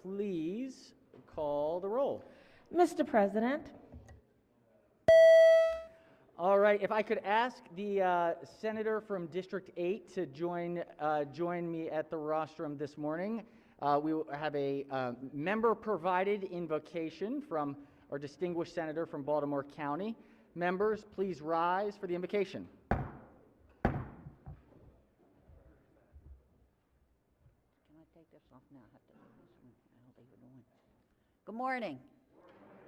please call the roll. Mr. President, All right, if I could ask the senator from District 8 to join me at the rostrum this morning. We will have a member-provided invocation from our distinguished senator from Baltimore County. Members, please rise for the invocation. Can I take this off now? I have to leave this one. I'll leave it on. Good morning.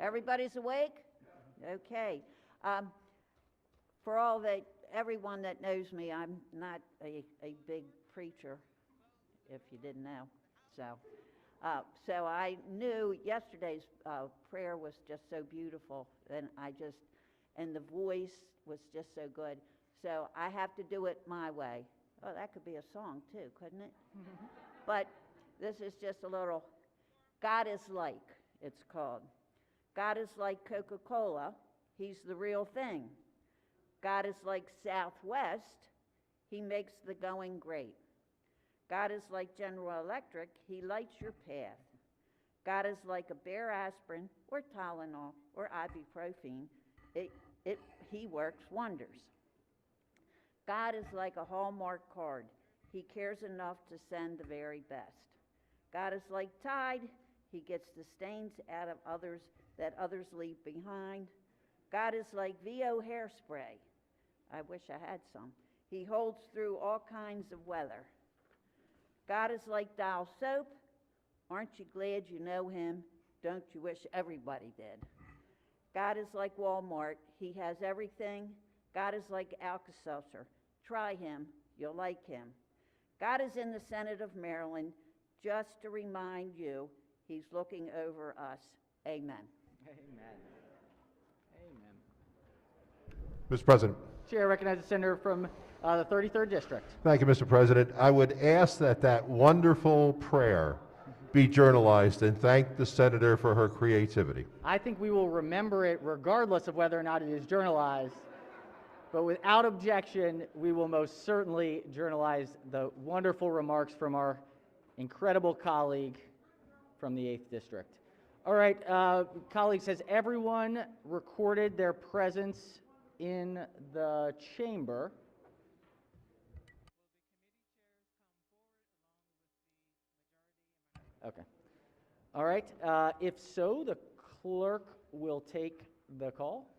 Everybody's awake? Okay. For everyone that knows me, I'm not a big preacher, if you didn't know. So I knew yesterday's prayer was just so beautiful, and the voice was just so good. So I have to do it my way. Oh, that could be a song too, couldn't it? But this is just a little, God is like, it's called. God is like Coca-Cola. He's the real thing. God is like Southwest. He makes the going great. God is like General Electric. He lights your path. God is like a Bear aspirin or Tylenol or ibuprofen. He works wonders. God is like a Hallmark card. He cares enough to send the very best. God is like Tide. He gets the stains out of others that others leave behind. God is like VO hairspray. I wish I had some. He holds through all kinds of weather. God is like Dial soap. Aren't you glad you know him? Don't you wish everybody did? God is like Walmart. He has everything. God is like Alka-Seltzer. Try him. You'll like him. God is in the Senate of Maryland. Just to remind you, he's looking over us. Amen. Amen. Amen. Mr. President. Chair recognizes the senator from the 33rd District. Thank you, Mr. President. I would ask that wonderful prayer be journalized and thank the senator for her creativity. I think we will remember it regardless of whether or not it is journalized. But without objection, we will most certainly journalize the wonderful remarks from our incredible colleague from the 8th District. All right, colleagues, has everyone recorded their presence in the chamber? Okay. All right, if so, the clerk will take the call.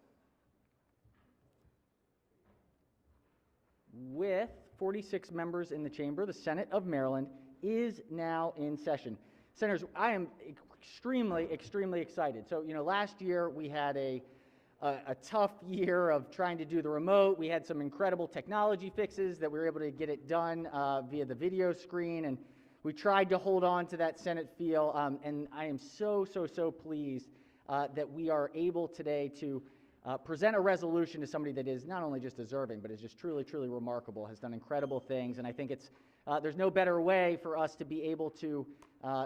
With 46 members in the chamber, the Senate of Maryland is now in session. Senators, I am extremely excited. So, last year we had a tough year of trying to do the remote. We had some incredible technology fixes that we were able to get it done via the video screen, and we tried to hold on to that Senate feel, and I am so pleased that we are able today to present a resolution to somebody that is not only just deserving, but is just truly remarkable, has done incredible things, and I think it's there's no better way for us to be able to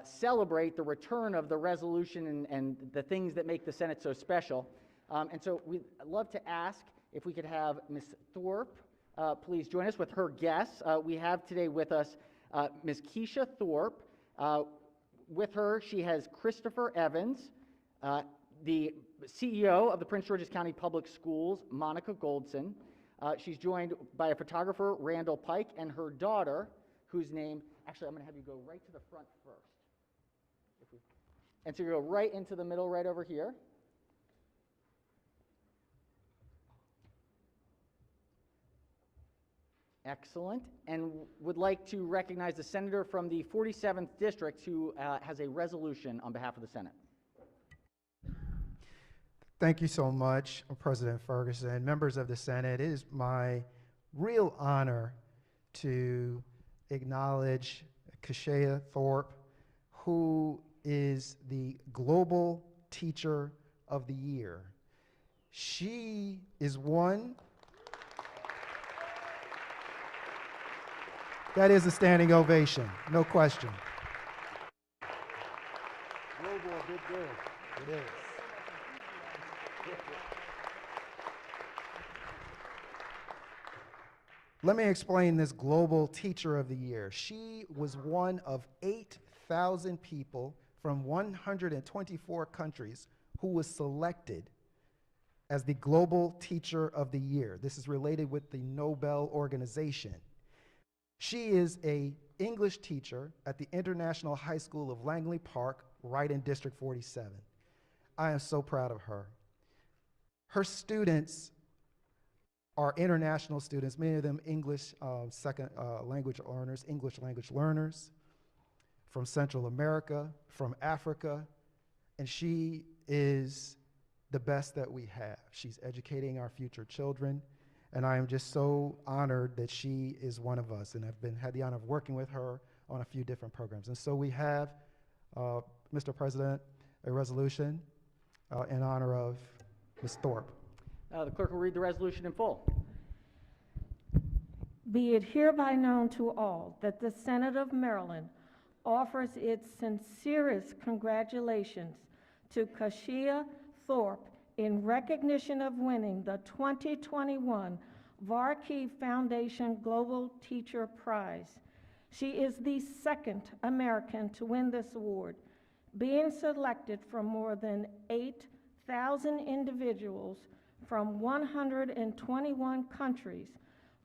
celebrate the return of the resolution and the things that make the Senate so special. And so we'd love to ask if we could have Ms. Thorpe please join us with her guests. We have today with us Ms. Keisha Thorpe. With her, she has Christopher Evans, the CEO of the Prince George's County Public Schools, Monica Goldson. She's joined by a photographer, Randall Pike, and her daughter, whose name, actually I'm going to have you go right to the front first. And so you go right into the middle, right over here. Excellent. And would like to recognize the senator from the 47th District who has a resolution on behalf of the Senate. Thank you so much, President Ferguson. Members of the Senate, it is my real honor to acknowledge Keisha Thorpe, who is the Global Teacher of the Year. She is one that is a standing ovation, no question. Global, good girl. It is. Let me explain this Global Teacher of the Year. She was one of 8,000 people from 124 countries who was selected as the Global Teacher of the Year. This is related with the Nobel Organization. She is an English teacher at the International High School of Langley Park, right in District 47. I am so proud of her. Her students are international students, many of them English second language learners, English language learners from Central America, from Africa, and she is the best that we have. She's educating our future children, and I am just so honored that she is one of us, and I've had the honor of working with her on a few different programs. And so we have, Mr. President, a resolution in honor of Ms. Thorpe. The clerk will read the resolution in full. Be it hereby known to all that the Senate of Maryland offers its sincerest congratulations to Kashia Thorpe in recognition of winning the 2021 Varkey Foundation Global Teacher Prize. She is the second American to win this award, being selected from more than 8,000 individuals from 121 countries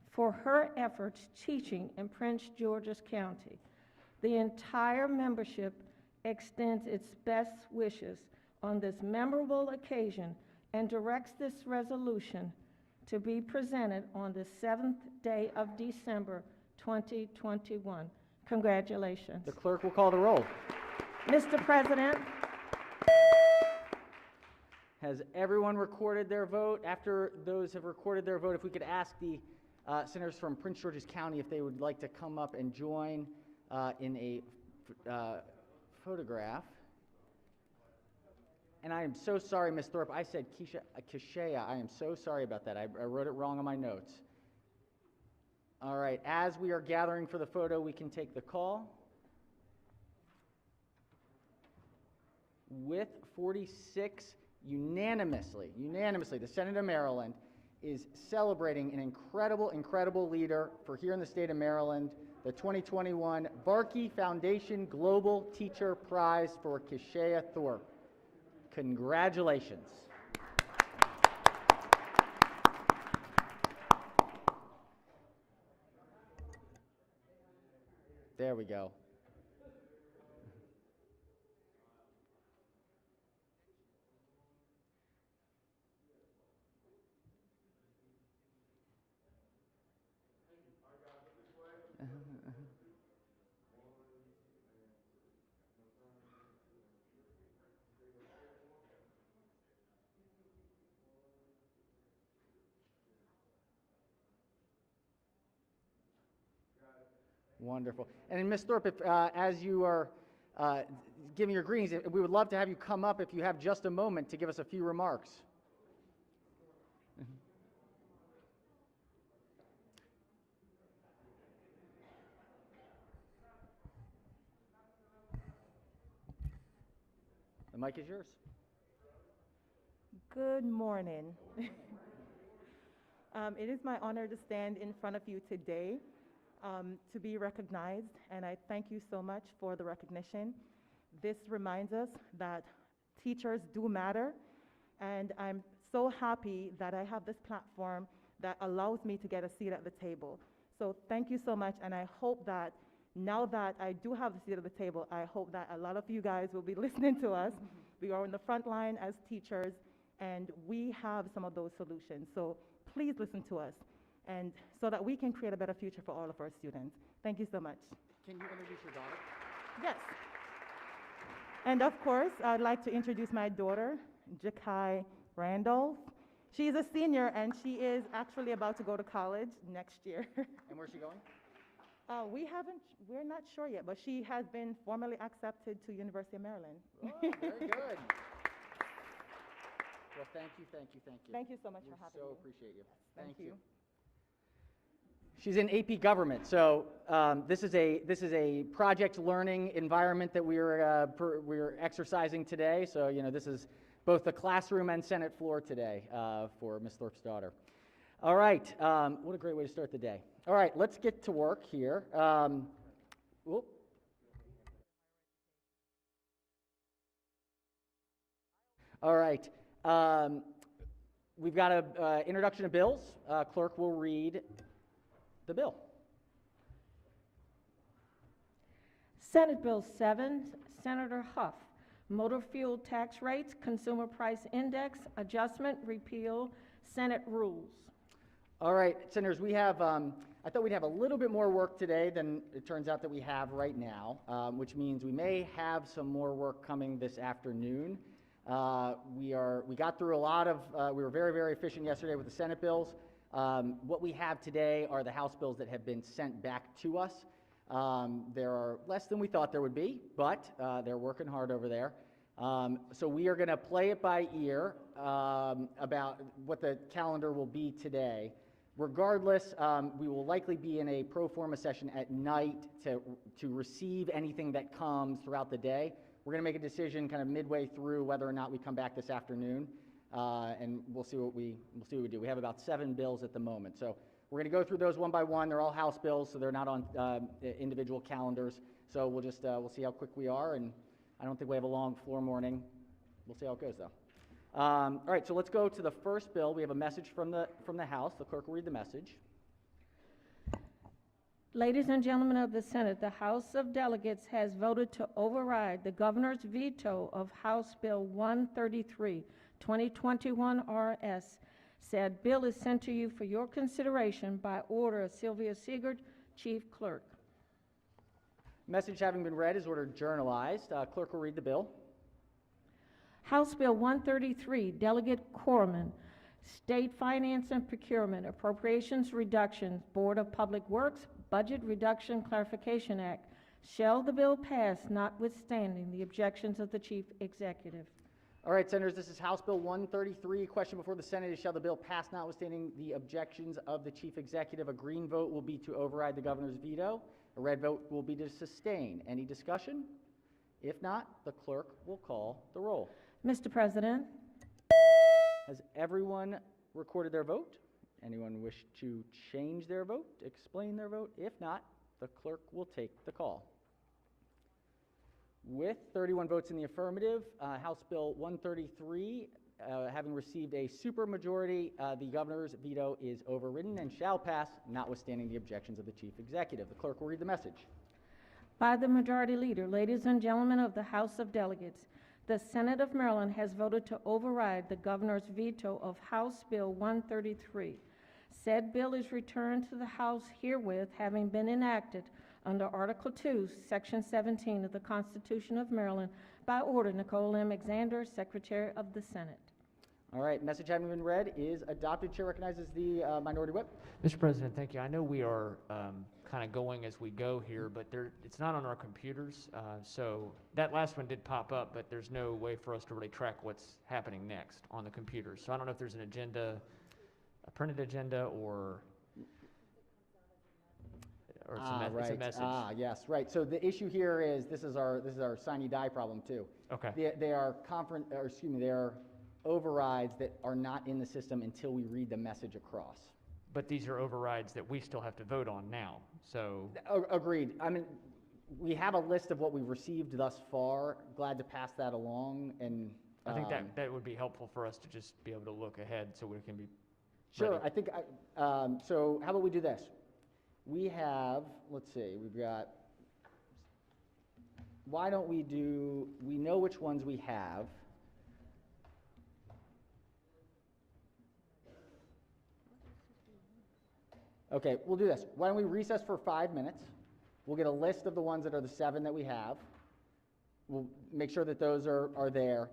for her efforts teaching in Prince George's County. The entire membership extends its best wishes on this memorable occasion and directs this resolution to be presented on the 7th day of December 2021. Congratulations. The clerk will call the roll. Mr. President, Has everyone recorded their vote? After those have recorded their vote, if we could ask the senators from Prince George's County if they would like to come up and join in a photograph. And I am so sorry, Ms. Thorpe. I said Kashea. I am so sorry about that. I wrote it wrong on my notes. All right. As we are gathering for the photo, we can take the call. With 46, unanimously, the Senate of Maryland is celebrating an incredible leader for here in the state of Maryland, the 2021 Varkey Foundation Global Teacher Prize for Kashea Thorpe. Congratulations. There we go. Wonderful. And Ms. Thorpe, if, as you are giving your greetings, we would love to have you come up if you have just a moment to give us a few remarks. The mic is yours. Good morning. It is my honor to stand in front of you today to be recognized, and I thank you so much for the recognition. This reminds us that teachers do matter, and I'm so happy that I have this platform that allows me to get a seat at the table. So thank you so much, and I hope that now that I do have the seat at the table, I hope that a lot of you guys will be listening to us. We are on the front line as teachers, and we have some of those solutions. So please listen to us, and so that we can create a better future for all of our students. Thank you so much. Can you introduce your daughter? Yes. And of course, I'd like to introduce my daughter, Jakai Randolph. She's a senior, and she is actually about to go to college next year. And where's she going? We're not sure yet, but she has been formally accepted to University of Maryland. Oh, very good. Well, thank you. Thank you so much for having We so me. appreciate you. Thank you. She's in AP Government, so this is a project learning environment that we're exercising today. So this is both the classroom and Senate floor today for Ms. Thorpe's daughter. All right, what a great way to start the day. All right, let's get to work here. Whoop. All right. We've got a introduction of bills. Clerk will read the bill. Senate Bill 7, Senator Huff, Motor Fuel Tax Rates, Consumer Price Index, Adjustment, Repeal, Senate Rules. All right, Senators, we have, I thought we'd have a little bit more work today than it turns out that we have right now, which means we may have some more work coming this afternoon. We got through a lot of, we were very, very efficient yesterday with the Senate bills. What we have today are the House bills that have been sent back to us. There are less than we thought there would be, but they're working hard over there. So we are going to play it by ear about what the calendar will be today. Regardless, we will likely be in a pro forma session at night to receive anything that comes throughout the day. We're going to make a decision kind of midway through whether or not we come back this afternoon, and we'll see what we do. We have about 7 bills at the moment, so we're going to go through those one by one. They're all House bills, so they're not on individual calendars. So we'll just we'll see how quick we are, and I don't think we have a long floor morning. We'll see how it goes, though. All right, so let's go to the first bill. We have a message from the House. The clerk will read the message. Ladies and gentlemen of the Senate, the House of Delegates has voted to override the governor's veto of House Bill 133, 2021 RS. Said bill is sent to you for your consideration by order of Sylvia Siegert, Chief Clerk. Message having been read is ordered journalized. Clerk will read the bill. House Bill 133, Delegate Corman, State Finance and Procurement, Appropriations Reductions, Board of Public Works, Budget Reduction Clarification Act. Shall the bill pass notwithstanding the objections of the Chief Executive? All right, Senators, this is House Bill 133. Question before the Senate is, shall the bill pass notwithstanding the objections of the Chief Executive? A green vote will be to override the governor's veto. A red vote will be to sustain. Any discussion? If not, the clerk will call the roll. Mr. President, Has everyone recorded their vote? Anyone wish to change their vote, explain their vote? If not, the clerk will take the call. With 31 votes in the affirmative, House Bill 133, having received a supermajority, the governor's veto is overridden and shall pass, notwithstanding the objections of the Chief Executive. The clerk will read the message. by the Majority Leader, ladies and gentlemen of the House of Delegates, the Senate of Maryland has voted to override the governor's veto of House Bill 133. Said bill is returned to the House herewith, having been enacted under Article 2, Section 17 of the Constitution of Maryland by order Nicole M. Alexander, Secretary of the Senate. All right, message having been read is adopted. Chair recognizes the Minority Whip. Mr. President, thank you. I know we are kind of going as we go here, but it's not on our computers. So that last one did pop up, but there's no way for us to really track what's happening next on the computers. So I don't know if there's an agenda, a printed agenda, or it's a message. Yes, right. So the issue here is this is our sine die problem too. Okay. They are they are overrides that are not in the system until we read the message across. But these are overrides that we still have to vote on now. So Agreed. I mean, we have a list of what we've received thus far. Glad to pass that along, and I think that would be helpful for us to just be able to look ahead so we can be sure. ready. I think so. How about we do this? We have, let's see, we've got. Why don't we do? We know which ones we have. Okay, we'll do this. Why don't we recess for 5 minutes? We'll get a list of the ones that are the 7 that we have. We'll make sure that those are there,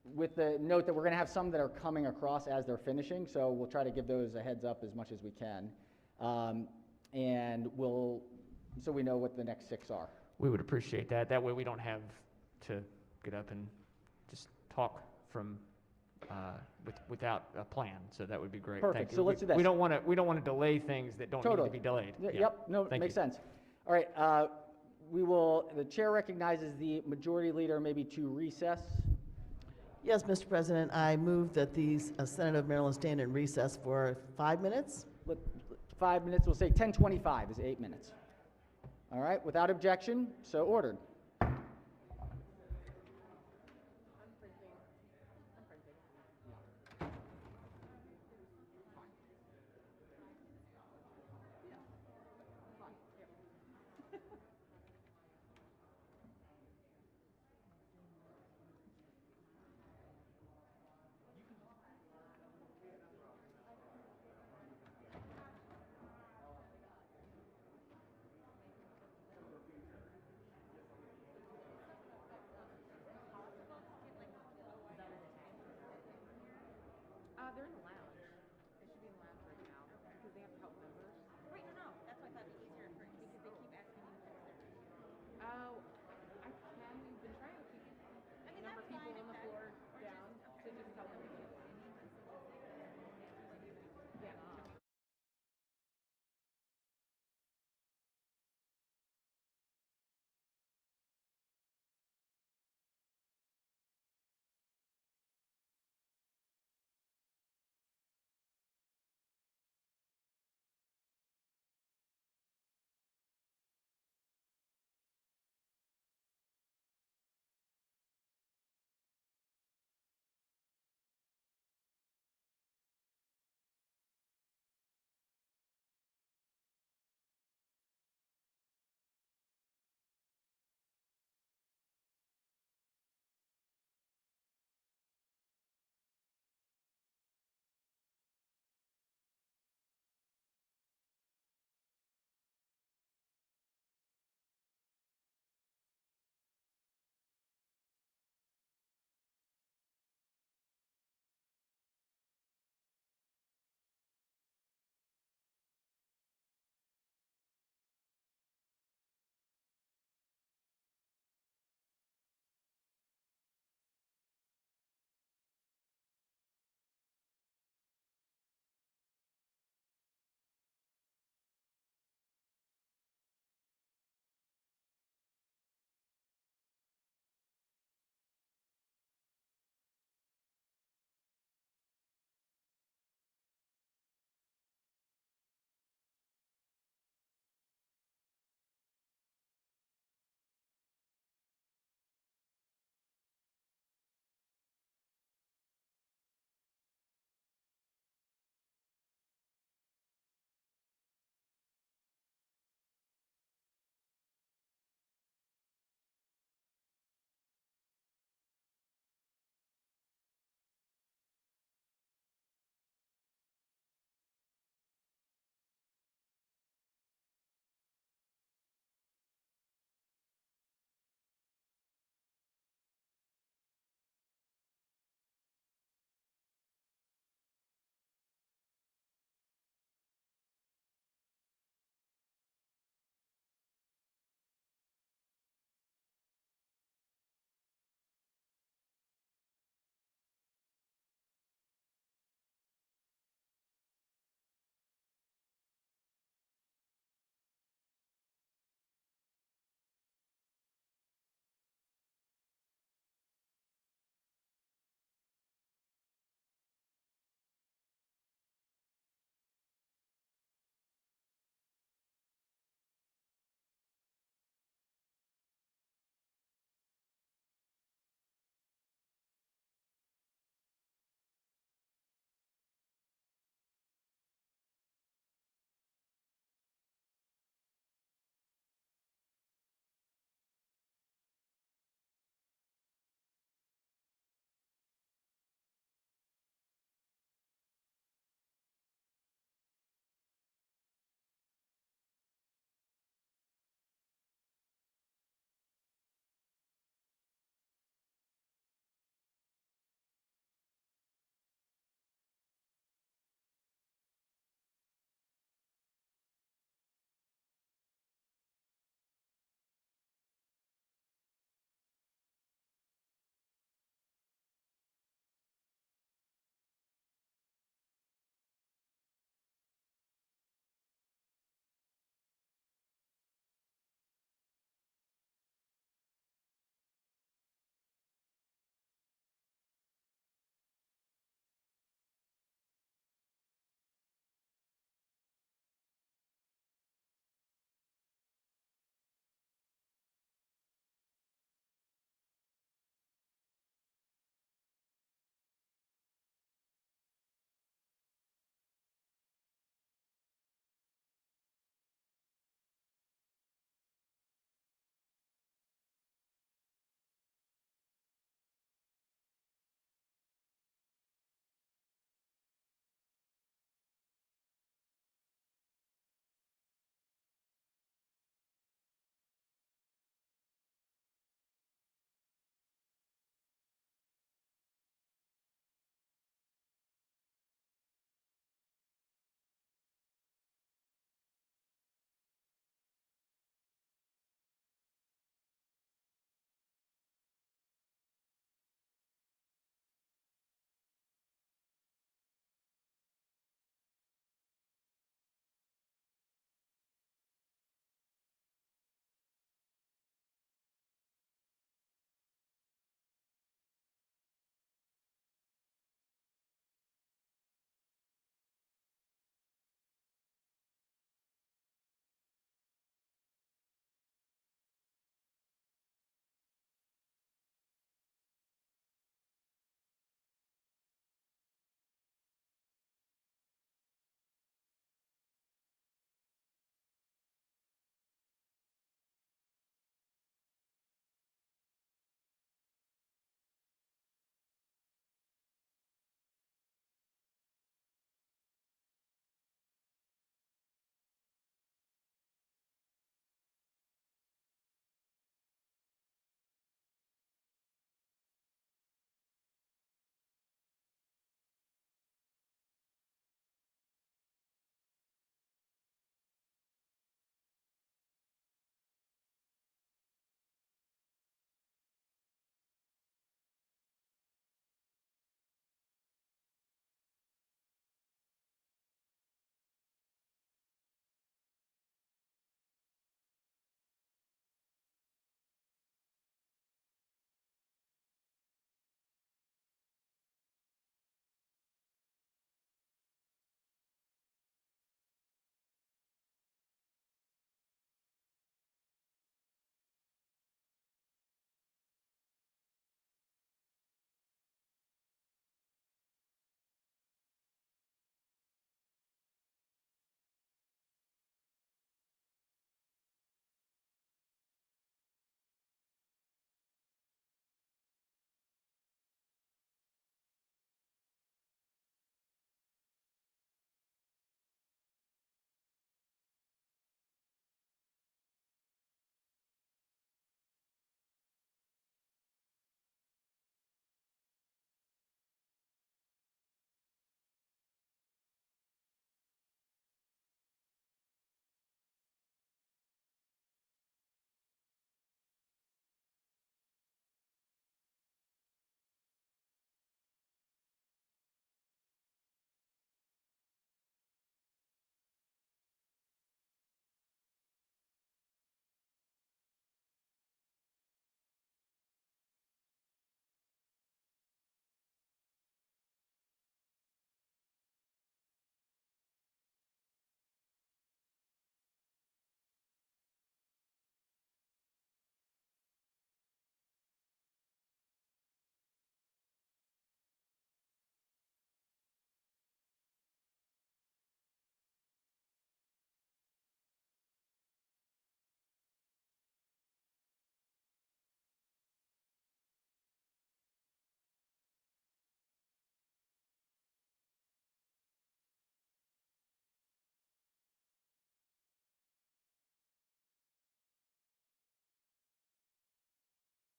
with the note that we're going to have some that are coming across as they're finishing, so we'll try to give those a heads up as much as we can. And so we know what the next 6 are. We would appreciate that. That way we don't have to get up and just talk from without a plan. So that would be great. Perfect. Thank you. So let's do this. We don't want to delay things that don't need to be delayed. Yeah. Yep. No, Thank makes you. sense. All right. The chair recognizes the majority leader maybe to recess. Yes, Mr. President, I move that the Senate of Maryland stand in recess for 5 minutes. 5 minutes. We'll say 10:25 is 8 minutes. All right. Without objection, so ordered. They're in the lounge. They should be in the lounge right now because they have to help members. Right, no, that's why I thought it'd be easier for, because they keep asking me to fix theirs. Oh, I can. We've been trying to keep I mean, the number of that's people fine on if the that- floor or down just- to just tell them to keep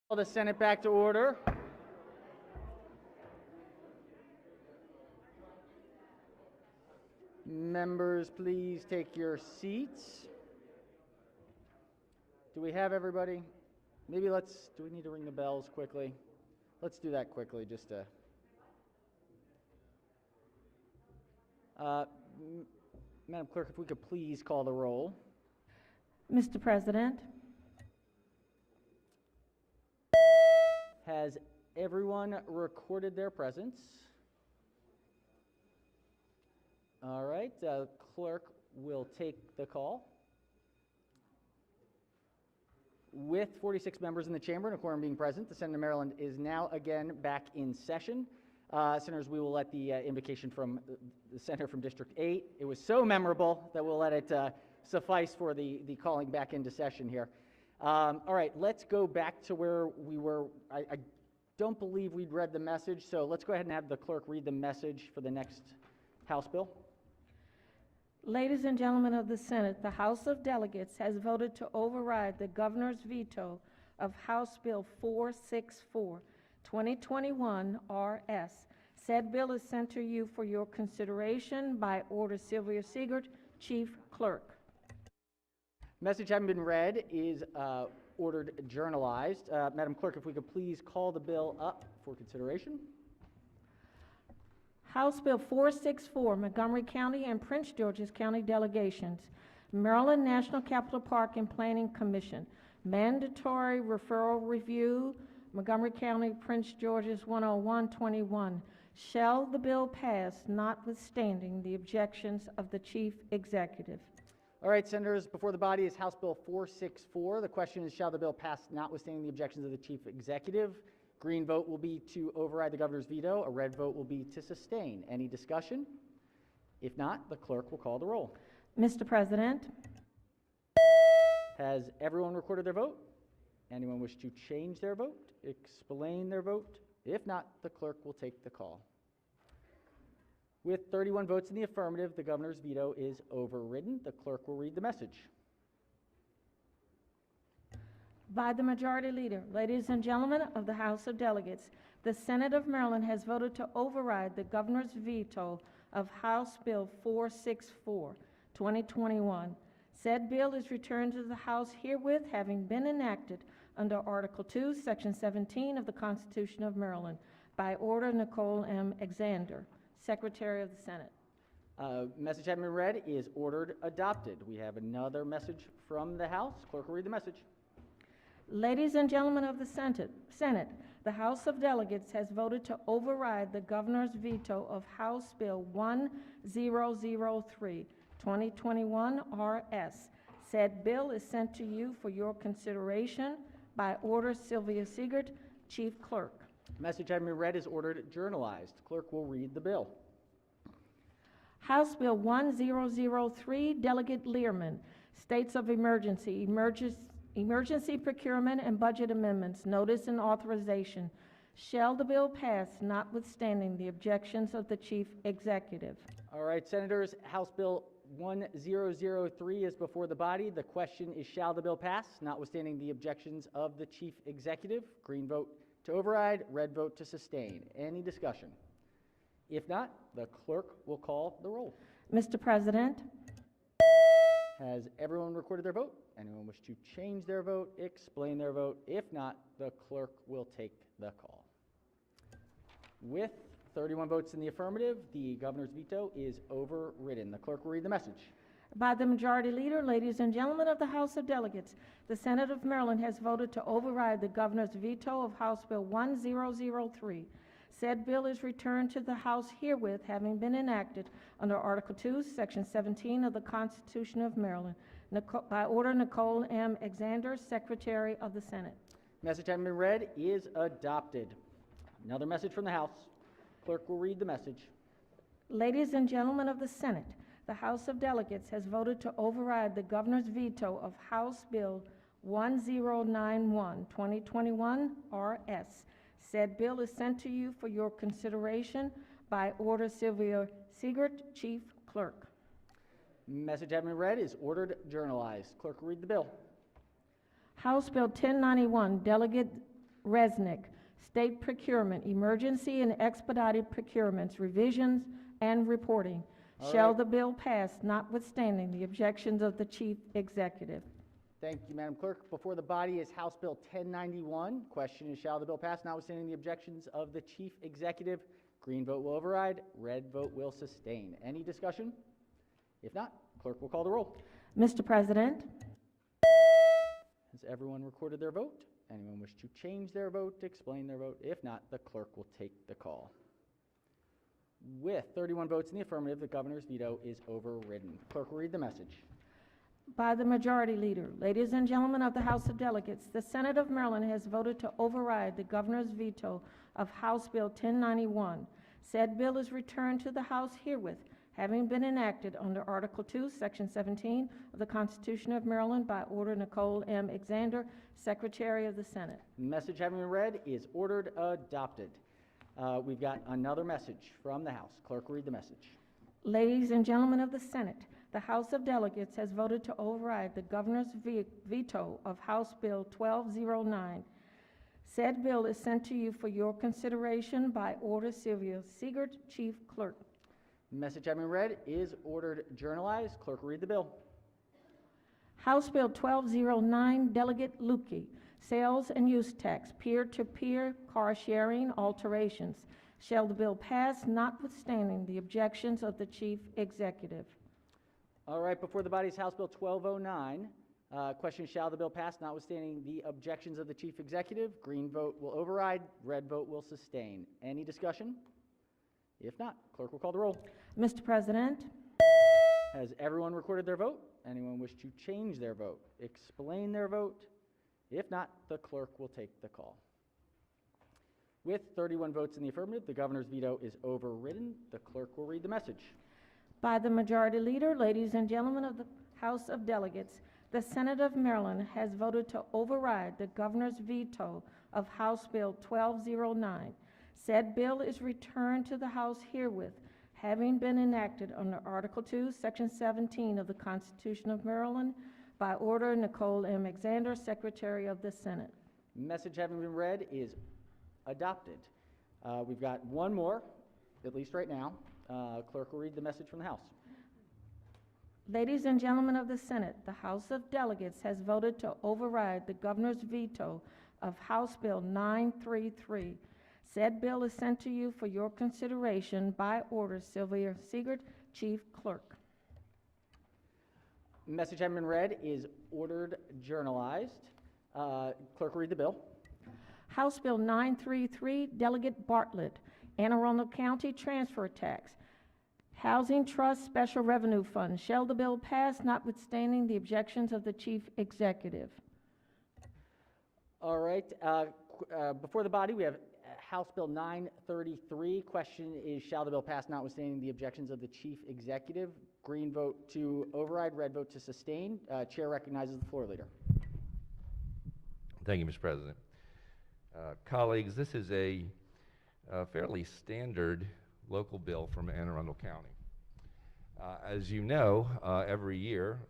Call the Senate back to order. Members, please take your seats. Do we have everybody? Maybe do we need to ring the bells quickly? Let's do that quickly just to. Madam Clerk, if we could please call the roll. Mr. President, Has everyone recorded their presence? All right, clerk will take the call. With 46 members in the chamber and a quorum being present, the Senate of Maryland is now again back in session. Senators, we will let the invocation from the senator from District 8. It was so memorable that we'll let it suffice for the calling back into session here. All right, let's go back to where we were. I don't believe we'd read the message, so let's go ahead and have the clerk read the message for the next House bill. ladies and gentlemen of the Senate, the House of Delegates has voted to override the governor's veto of House Bill 464, 2021 RS. Said bill is sent to you for your consideration by order Sylvia Siegert, Chief Clerk. Message having been read is ordered journalized. Madam Clerk, if we could please call the bill up for consideration. House Bill 464, Montgomery County and Prince George's County Delegations, Maryland National Capital Park and Planning Commission, mandatory referral review, Montgomery County, Prince George's 10121. Shall the bill pass, notwithstanding the objections of the Chief Executive? All right, Senators, before the body is House Bill 464. The question is, shall the bill pass notwithstanding the objections of the Chief Executive? Green vote will be to override the governor's veto. A red vote will be to sustain. Any discussion? If not, the clerk will call the roll. Mr. President, Has everyone recorded their vote? Anyone wish to change their vote? Explain their vote? If not, the clerk will take the call. With 31 votes in the affirmative, the governor's veto is overridden. The clerk will read the message. by the Majority Leader, ladies and gentlemen of the House of Delegates, the Senate of Maryland has voted to override the governor's veto of House Bill 464, 2021. Said bill is returned to the House herewith, having been enacted under Article 2, Section 17 of the Constitution of Maryland, by order Nicole M. Alexander, Secretary of the Senate. Message having been read is ordered adopted. We have another message from the House. Clerk will read the message. Ladies and gentlemen of the Senate, the House of Delegates has voted to override the governor's veto of House Bill 1003, 2021 RS. Said bill is sent to you for your consideration by order Sylvia Siegert, Chief Clerk. Message having been read is ordered journalized. Clerk will read the bill. House Bill 1003, Delegate Learman, States of Emergency, Emergency Procurement and Budget Amendments, Notice and Authorization. Shall the bill pass, notwithstanding the objections of the Chief Executive? All right, Senators, House Bill 1003 is before the body. The question is, shall the bill pass, notwithstanding the objections of the Chief Executive? Green vote to override, red vote to sustain. Any discussion? If not, the clerk will call the roll. Mr. President, Has everyone recorded their vote? Anyone wish to change their vote, explain their vote? If not, the clerk will take the call. With 31 votes in the affirmative, the governor's veto is overridden. The clerk will read the message. by the Majority Leader, ladies and gentlemen of the House of Delegates, the Senate of Maryland has voted to override the governor's veto of House Bill 1003. Said bill is returned to the House herewith, having been enacted under Article 2, Section 17 of the Constitution of Maryland, by order Nicole M. Alexander, Secretary of the Senate. Message having been read is adopted. Another message from the House. Clerk will read the message. Ladies and gentlemen of the Senate, the House of Delegates has voted to override the governor's veto of House Bill 1091, 2021 RS. Said bill is sent to you for your consideration by order Sylvia Siegert, Chief Clerk. Message having been read is ordered journalized. Clerk will read the bill. House Bill 1091, Delegate Resnick, State Procurement, Emergency and Expedited Procurements, Revisions and Reporting. All Shall right. the bill pass, notwithstanding the objections of the Chief Executive? Thank you, Madam Clerk. Before the body is House Bill 1091. Question is, shall the bill pass notwithstanding the objections of the Chief Executive? Green vote will override, red vote will sustain. Any discussion? If not, clerk will call the roll. Mr. President, Has everyone recorded their vote? Anyone wish to change their vote, explain their vote? If not, the clerk will take the call. With 31 votes in the affirmative, the governor's veto is overridden. Clerk will read the message. by the Majority Leader, ladies and gentlemen of the House of Delegates, the Senate of Maryland has voted to override the governor's veto of House Bill 1091. Said bill is returned to the House herewith, having been enacted under Article 2, Section 17 of the Constitution of Maryland by order Nicole M. Alexander, Secretary of the Senate. Message having been read is ordered adopted. We've got another message from the House. Clerk will read the message. Ladies and gentlemen of the Senate, the House of Delegates has voted to override the governor's veto of House Bill 1209. Said bill is sent to you for your consideration by order Sylvia Siegert, Chief Clerk. Message having been read is ordered journalized. Clerk will read the bill. House Bill 1209, Delegate Lukey, Sales and Use Tax, Peer-to-Peer Car Sharing Alterations. Shall the bill pass, notwithstanding the objections of the Chief Executive? All right, before the body is House Bill 1209. Question, shall the bill pass notwithstanding the objections of the Chief Executive? Green vote will override, red vote will sustain. Any discussion? If not, clerk will call the roll. Mr. President, Has everyone recorded their vote? Anyone wish to change their vote, explain their vote? If not, the clerk will take the call. With 31 votes in the affirmative, the governor's veto is overridden. The clerk will read the message. by the Majority Leader, ladies and gentlemen of the House of Delegates, the Senate of Maryland has voted to override the governor's veto of House Bill 1209. Said bill is returned to the House herewith, having been enacted under Article 2, Section 17 of the Constitution of Maryland by order Nicole M. Alexander, Secretary of the Senate. Message having been read is adopted. We've got one more, at least right now. Clerk will read the message from the House. Ladies and gentlemen of the Senate, the House of Delegates has voted to override the governor's veto of House Bill 933. Said bill is sent to you for your consideration by order Sylvia Siegert, Chief Clerk. Message having been read is ordered journalized. Clerk will read the bill. House Bill 933, Delegate Bartlett, Anne Arundel County Transfer Tax, Housing Trust Special Revenue Fund. Shall the bill pass, notwithstanding the objections of the Chief Executive? All right, before the body, we have House Bill 933. Question is, shall the bill pass notwithstanding the objections of the Chief Executive? Green vote to override, red vote to sustain. Chair recognizes the floor leader. Thank you, Mr. President. Colleagues, this is a fairly standard local bill from Anne Arundel County. As you know, every year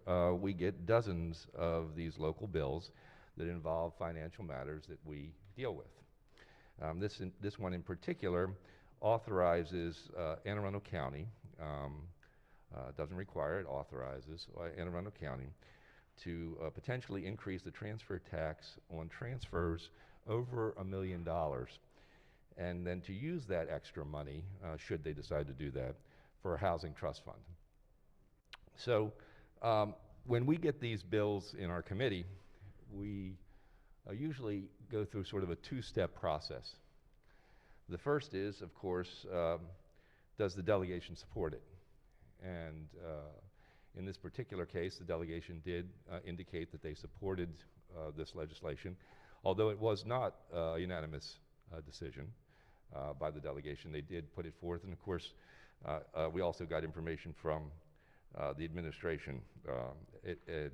we get dozens of these local bills that involve financial matters that we deal with. This one in particular authorizes Anne Arundel County, doesn't require it, authorizes Anne Arundel County to potentially increase the transfer tax on transfers over $1 million, and then to use that extra money, should they decide to do that, for a housing trust fund. So when we get these bills in our committee, we usually go through sort of a two-step process. The first is, of course, does the delegation support it? And in this particular case, the delegation did indicate that they supported this legislation, although it was not a unanimous decision by the delegation. They did put it forth, and of course, we also got information from the administration in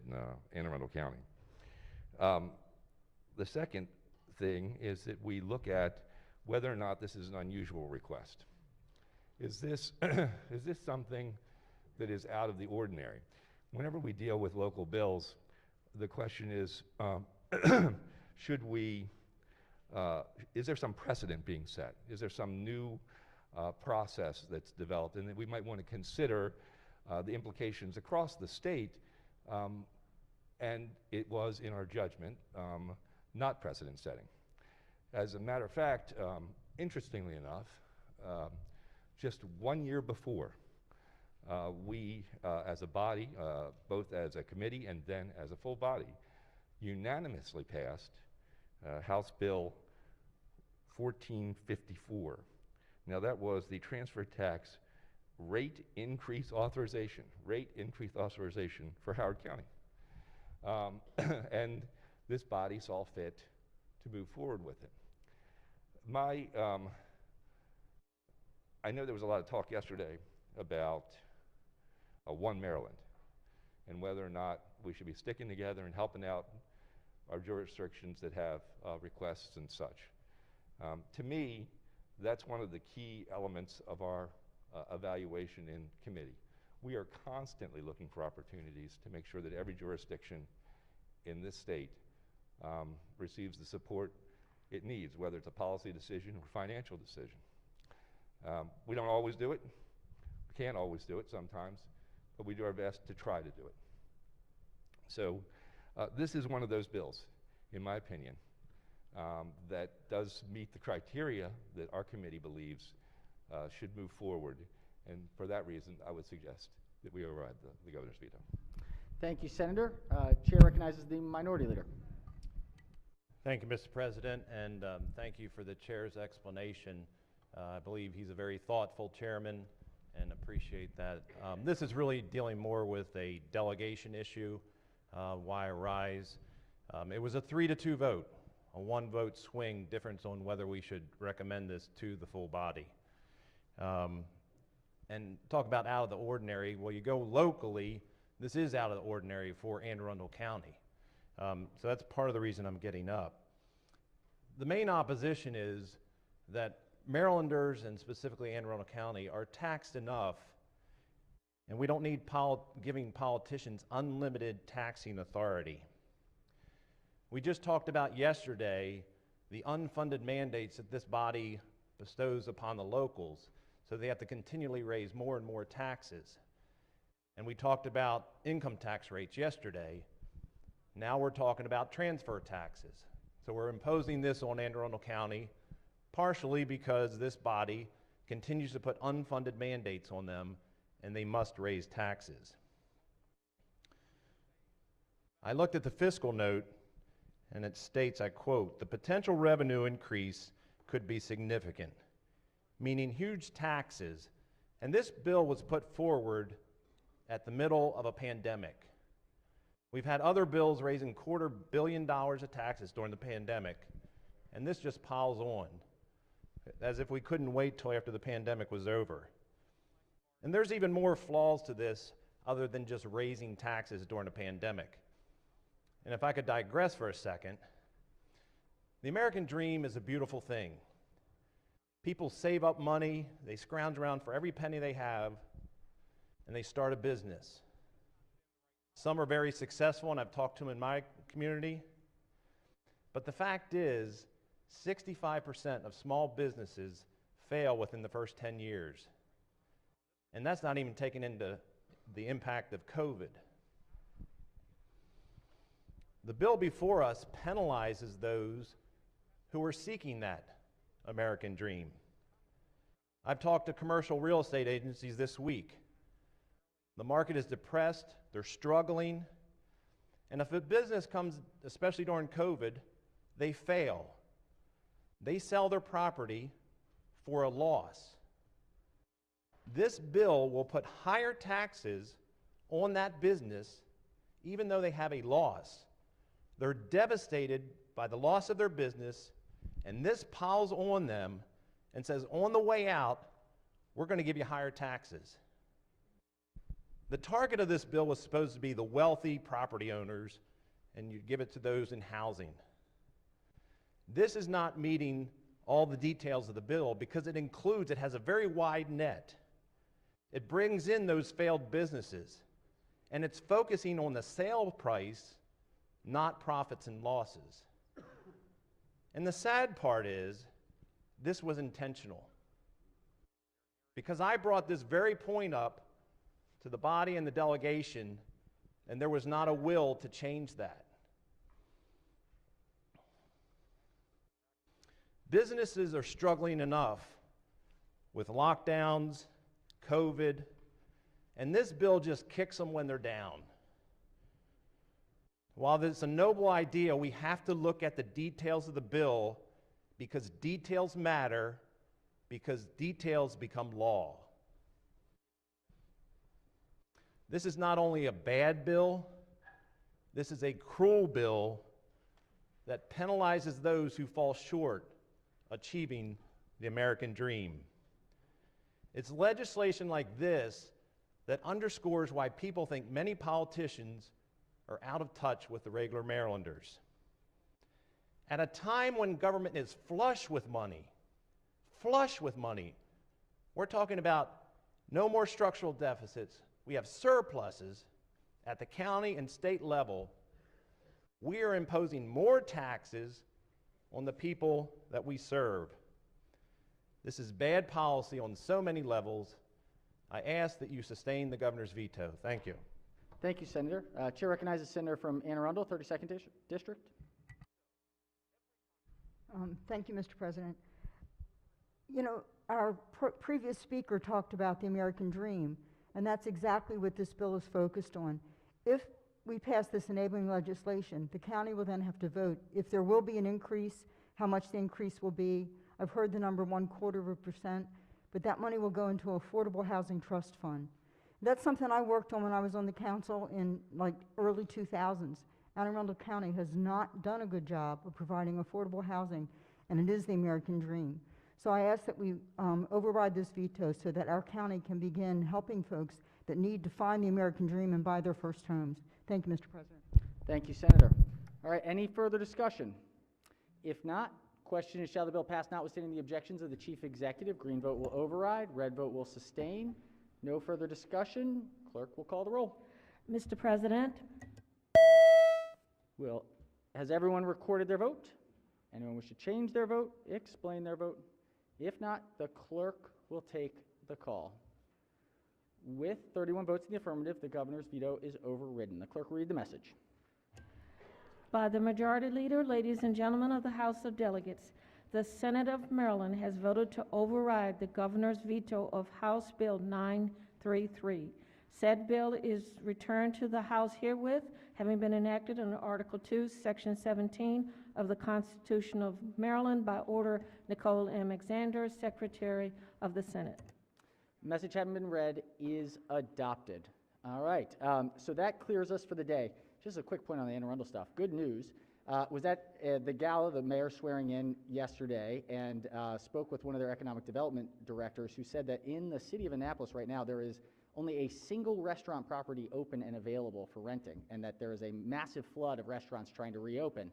Anne Arundel County. The second thing is that we look at whether or not this is an unusual request. Is this something that is out of the ordinary? Whenever we deal with local bills, the question is, should we is there some precedent being set? Is there some new process that's developed? And that we might want to consider the implications across the state. And it was, in our judgment, not precedent setting. As a matter of fact, interestingly enough, just 1 year before, we, as a body, both as a committee and then as a full body, unanimously passed House Bill 1454. Now that was the transfer tax rate increase authorization for Howard County. And this body saw fit to move forward with it. I know there was a lot of talk yesterday about One Maryland and whether or not we should be sticking together and helping out our jurisdictions that have requests and such. To me, that's one of the key elements of our evaluation in committee. We are constantly looking for opportunities to make sure that every jurisdiction in this state receives the support it needs, whether it's a policy decision or financial decision. We don't always do it. We can't always do it sometimes, but we do our best to try to do it. So this is one of those bills, in my opinion, that does meet the criteria that our committee believes should move forward. And for that reason, I would suggest that we override the governor's veto. Thank you, Senator. Chair recognizes the minority leader. Thank you, Mr. President, and thank you for the chair's explanation. I believe he's a very thoughtful chairman and appreciate that. This is really dealing more with a delegation issue. Why arise? It was a 3-2 vote, a 1-vote swing difference on whether we should recommend this to the full body. And talk about out of the ordinary, well, you go locally, this is out of the ordinary for Anne Arundel County. So that's part of the reason I'm getting up. The main opposition is that Marylanders, and specifically Anne Arundel County, are taxed enough, and we don't need giving politicians unlimited taxing authority. We just talked about yesterday the unfunded mandates that this body bestows upon the locals, so they have to continually raise more and more taxes. And we talked about income tax rates yesterday. Now we're talking about transfer taxes. So we're imposing this on Anne Arundel County, partially because this body continues to put unfunded mandates on them, and they must raise taxes. I looked at the fiscal note, and it states, I quote, "The potential revenue increase could be significant," meaning huge taxes. And this bill was put forward at the middle of a pandemic. We've had other bills raising $250 million of taxes during the pandemic, and this just piles on, as if we couldn't wait till after the pandemic was over. And there's even more flaws to this other than just raising taxes during a pandemic. And if I could digress for a second, the American dream is a beautiful thing. People save up money, they scrounge around for every penny they have, and they start a business. Some are very successful, and I've talked to them in my community. But the fact is, 65% of small businesses fail within the first 10 years. And that's not even taking into the impact of COVID. The bill before us penalizes those who are seeking that American dream. I've talked to commercial real estate agencies this week. The market is depressed, they're struggling, and if a business comes, especially during COVID, they fail. They sell their property for a loss. This bill will put higher taxes on that business even though they have a loss. They're devastated by the loss of their business, and this piles on them and says, on the way out, we're going to give you higher taxes. The target of this bill was supposed to be the wealthy property owners, and you give it to those in housing. This is not meeting all the details of the bill because it has a very wide net. It brings in those failed businesses, and it's focusing on the sale price, not profits and losses. And the sad part is, this was intentional. Because I brought this very point up to the body and the delegation, and there was not a will to change that. Businesses are struggling enough with lockdowns, COVID, and this bill just kicks them when they're down. While it's a noble idea, we have to look at the details of the bill because details matter, because details become law. This is not only a bad bill, this is a cruel bill that penalizes those who fall short achieving the American dream. It's legislation like this that underscores why people think many politicians are out of touch with the regular Marylanders. At a time when government is flush with money, we're talking about no more structural deficits. We have surpluses at the county and state level. We are imposing more taxes on the people that we serve. This is bad policy on so many levels. I ask that you sustain the governor's veto. Thank you. Thank you, Senator. Chair recognizes Senator from Anne Arundel, 32nd District. Thank you, Mr. President. You know, our previous speaker talked about the American dream, and that's exactly what this bill is focused on. If we pass this enabling legislation, the county will then have to vote if there will be an increase, how much the increase will be. I've heard the number 0.25%, but that money will go into Affordable Housing Trust Fund. That's something I worked on when I was on the council in like early 2000s. Anne Arundel County has not done a good job of providing affordable housing, and it is the American dream. So I ask that we override this veto so that our county can begin helping folks that need to find the American dream and buy their first homes. Thank you, Mr. President. Thank you, Senator. All right, any further discussion? If not, question is, shall the bill pass notwithstanding the objections of the Chief Executive? Green vote will override, red vote will sustain. No further discussion. Clerk will call the roll. Mr. President, Has everyone recorded their vote? Anyone wish to change their vote, explain their vote? If not, the clerk will take the call. With 31 votes in the affirmative, the governor's veto is overridden. The clerk will read the message. by the Majority Leader, ladies and gentlemen of the House of Delegates, the Senate of Maryland has voted to override the governor's veto of House Bill 933. Said bill is returned to the House herewith, having been enacted under Article 2, Section 17 of the Constitution of Maryland by order Nicole M. Alexander, Secretary of the Senate. Message having been read is adopted. All right, so that clears us for the day. Just a quick point on the Anne Arundel stuff. Good news was at the gala, the mayor swearing in yesterday, and spoke with one of their economic development directors who said that in the city of Annapolis right now there is only a single restaurant property open and available for renting, and that there is a massive flood of restaurants trying to reopen,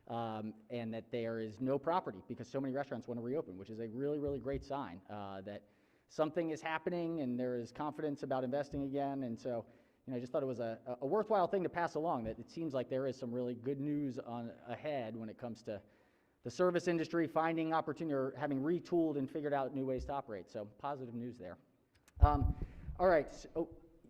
and that there is no property because so many restaurants want to reopen, which is a really, really great sign that something is happening and there is confidence about investing again. And so, I just thought it was a worthwhile thing to pass along, that it seems like there is some really good news ahead when it comes to the service industry finding opportunity or having retooled and figured out new ways to operate. So positive news there. All right.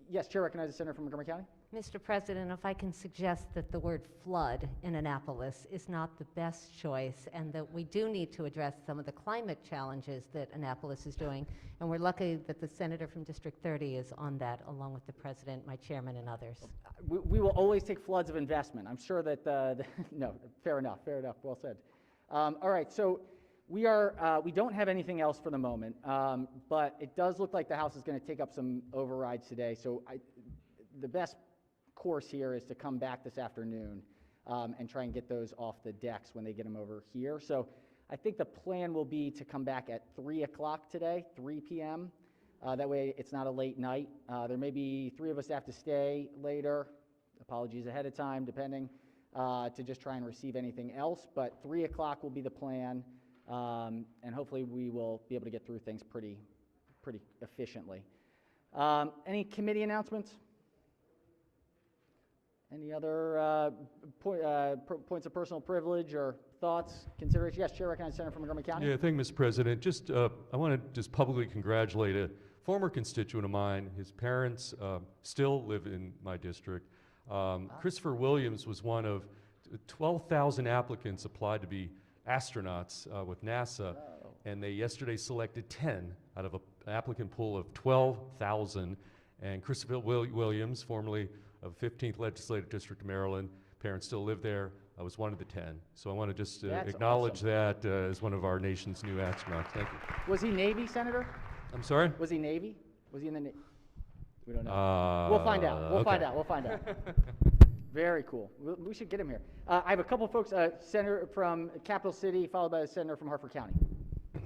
Yes, Chair recognizes the Senator from Montgomery County. Mr. President, if I can suggest that the word flood in Annapolis is not the best choice, and that we do need to address some of the climate challenges that Annapolis is doing, and we're lucky that the Senator from District 30 is on that, along with the President, my chairman, and others. We will always take floods of investment. I'm sure that, no, fair enough, well said. All right, so we don't have anything else for the moment, but it does look like the House is going to take up some overrides today, so the best course here is to come back this afternoon and try and get those off the decks when they get them over here. So I think the plan will be to come back at 3 o'clock today, 3 p.m. That way it's not a late night. There may be 3 of us that have to stay later. Apologies ahead of time, depending, to just try and receive anything else. But 3 o'clock will be the plan, and hopefully we will be able to get through things pretty efficiently. Any committee announcements? Any other points of personal privilege or thoughts, consideration? Yes, Chair recognizes Senator from Montgomery County. Yeah, thank you, Mr. President. Just, I want to just publicly congratulate a former constituent of mine. His parents still live in my district. Christopher Williams was one of 12,000 applicants applied to be astronauts with NASA, and they yesterday selected 10 out of an applicant pool of 12,000. And Christopher Williams, formerly of 15th Legislative District of Maryland, parents still live there, was one of the 10. So I want to just acknowledge awesome. that as one of our nation's new astronauts. Thank you. Was he Navy, Senator? I'm sorry? Was he Navy? Was he in the Navy? We don't know. We'll find out. We'll find out. We'll find out. Very cool. We should get him here. I have a couple folks, Senator from Capital City, followed by a Senator from Hartford County.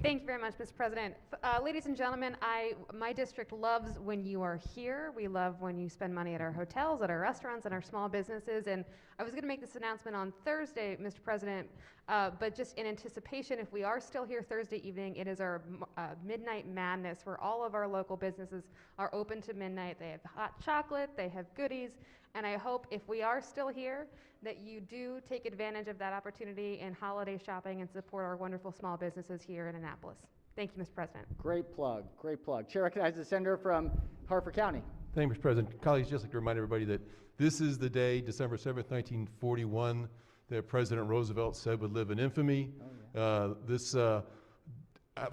Thank you very much, Mr. President. Ladies and gentlemen, my district loves when you are here. We love when you spend money at our hotels, at our restaurants, and our small businesses. And I was going to make this announcement on Thursday, Mr. President, but just in anticipation, if we are still here Thursday evening, it is our Midnight Madness, where all of our local businesses are open to midnight. They have hot chocolate, they have goodies, and I hope if we are still here, that you do take advantage of that opportunity in holiday shopping and support our wonderful small businesses here in Annapolis. Thank you, Mr. President. Great plug. Great plug. Chair recognizes the Senator from Hartford County. Thank you, Mr. President. Colleagues, just like to remind everybody that this is the day, December 7th, 1941, that President Roosevelt said would live in infamy.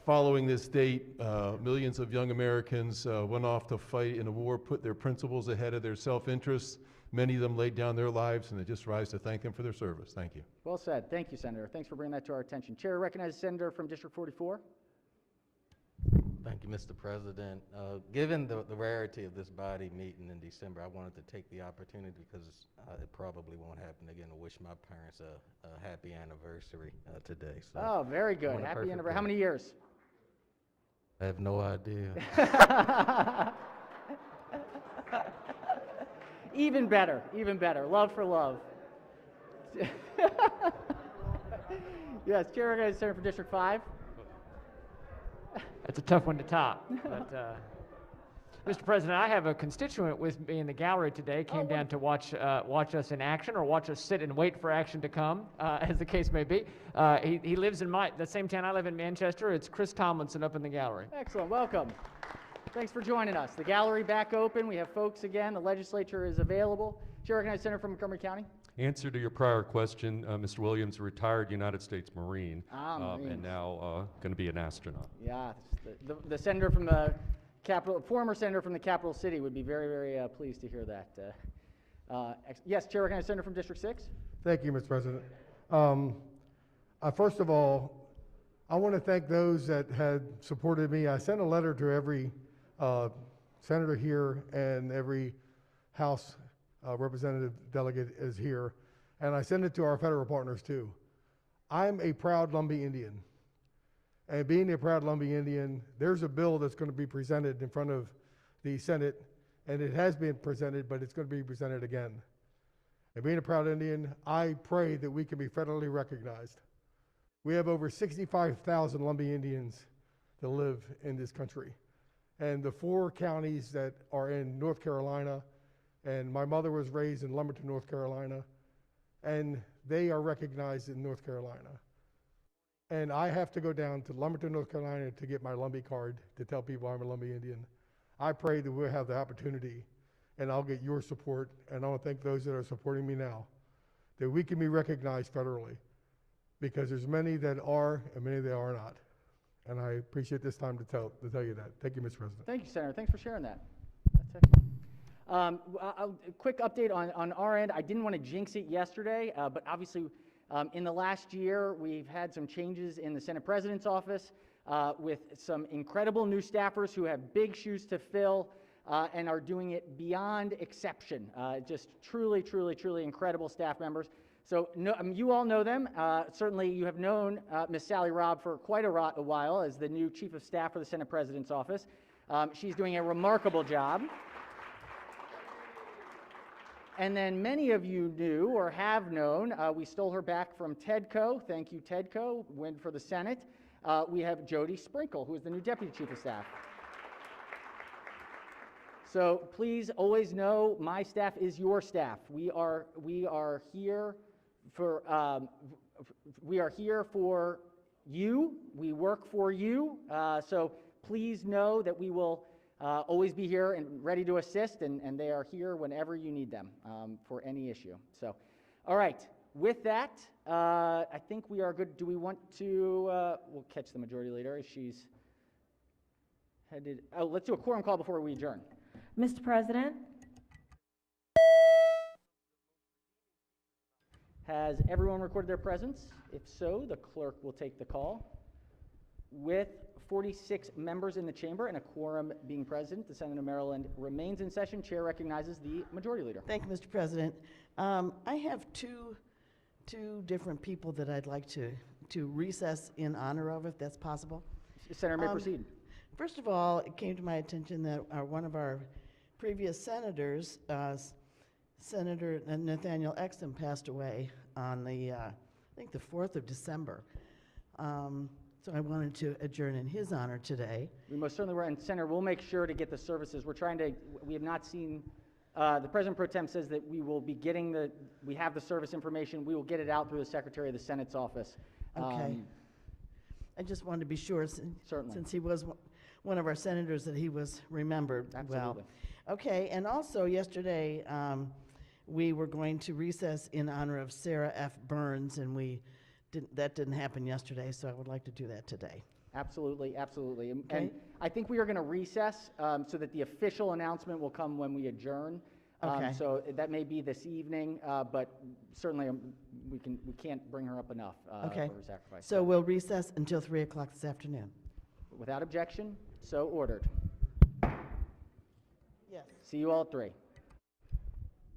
Following this date, millions of young Americans went off to fight in a war, put their principles ahead of their self-interests. Many of them laid down their lives, and it just rise to thank them for their service. Thank you. Well said. Thank you, Senator. Thanks for bringing that to our attention. Chair recognizes the Senator from District 44. Thank you, Mr. President. Given the rarity of this body meeting in December, I wanted to take the opportunity, because it probably won't happen again, to wish my parents a happy anniversary today. So Oh, very good. Happy anniversary. How many years? I have no idea. Even better, even better. Love for love. Yes, Chair recognizes the Senator from District 5. That's a tough one to top. But, Mr. President, I have a constituent with me in the gallery today. Came down to watch us in action, or watch us sit and wait for action to come, as the case may be. He lives in the same town I live in, Manchester. It's Chris Tomlinson up in the gallery. Excellent. Welcome. Thanks for joining us. The gallery back open. We have folks again. The legislature is available. Chair recognizes the Senator from Montgomery County. Answer to your prior question, Mr. Williams, a retired United States Marine, and now going to be an astronaut. Yeah, the senator from the capital, former senator from the capital city, would be very, very pleased to hear that. Yes, Chair recognizes the Senator from District 6. Thank you, Mr. President. First of all, I want to thank those that had supported me. I sent a letter to every senator here, and every House representative delegate is here, and I send it to our federal partners too. I'm a proud Lumbee Indian, and being a proud Lumbee Indian, there's a bill that's going to be presented in front of the Senate, and it has been presented, but it's going to be presented again. And being a proud Indian, I pray that we can be federally recognized. We have over 65,000 Lumbee Indians that live in this country, and the 4 counties that are in North Carolina, and my mother was raised in Lumberton, North Carolina, and they are recognized in North Carolina. And I have to go down to Lumberton, North Carolina to get my Lumbee card to tell people I'm a Lumbee Indian. I pray that we'll have the opportunity, and I'll get your support, and I want to thank those that are supporting me now, that we can be recognized federally, because there's many that are and many that are not. And I appreciate this time to tell you that. Thank you, Mr. President. Thank you, Senator. Thanks for sharing that. That's excellent. A quick update on our end. I didn't want to jinx it yesterday, but obviously in the last year, we've had some changes in the Senate President's office with some incredible new staffers who have big shoes to fill and are doing it beyond exception. Just truly, truly, truly incredible staff members. So you all know them. Certainly you have known Ms. Sally Robb for quite a while as the new Chief of Staff for the Senate President's office. She's doing a remarkable job. And then many of you knew or have known, we stole her back from Tedco. Thank you, Tedco. Win for the Senate. We have Jody Sprinkle, who is the new Deputy Chief of Staff. So please always know my staff is your staff. We are here for we are here for you. We work for you. So please know that we will always be here and ready to assist, and they are here whenever you need them for any issue. So, all right. With that, I think we are good. Do we want to, we'll catch the majority leader as she's headed. Oh, let's do a quorum call before we adjourn. Mr. President, Has everyone recorded their presence? If so, the clerk will take the call. With 46 members in the chamber and a quorum being present, the Senate of Maryland remains in session. Chair recognizes the majority leader. Thank you, Mr. President. I have two different people that I'd like to recess in honor of, if that's possible. Senator may proceed. First of all, it came to my attention that one of our previous senators, Senator Nathaniel Exton, passed away on the, I think the 4th of December. So I wanted to adjourn in his honor today. We most certainly were, and Senator, we'll make sure to get the services. We're trying to, we have not seen, the President Pro Tem says that we will be getting we have the service information. We will get it out through the Secretary of the Senate's office. Okay. I just wanted to be sure, since he was one of our senators, that he was remembered well. Absolutely. Okay, and also yesterday, we were going to recess in honor of Sarah F. Burns, and that didn't happen yesterday, so I would like to do that today. Absolutely, absolutely. Okay. And I think we are going to recess so that the official announcement will come when we adjourn. Okay. So that may be this evening, but certainly we can't bring her up enough Okay. for her sacrifice. So we'll recess until 3 o'clock this afternoon. Without objection, so ordered. Yes. See you all at 3.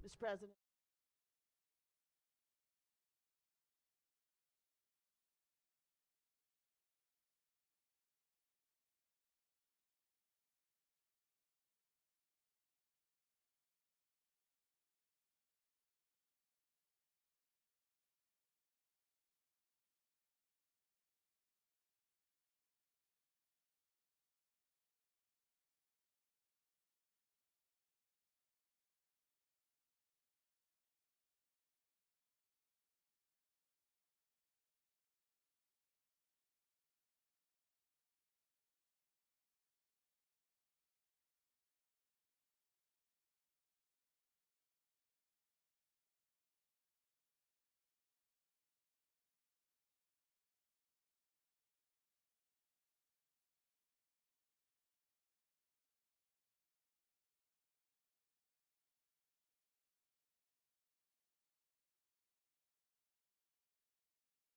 Mr. President.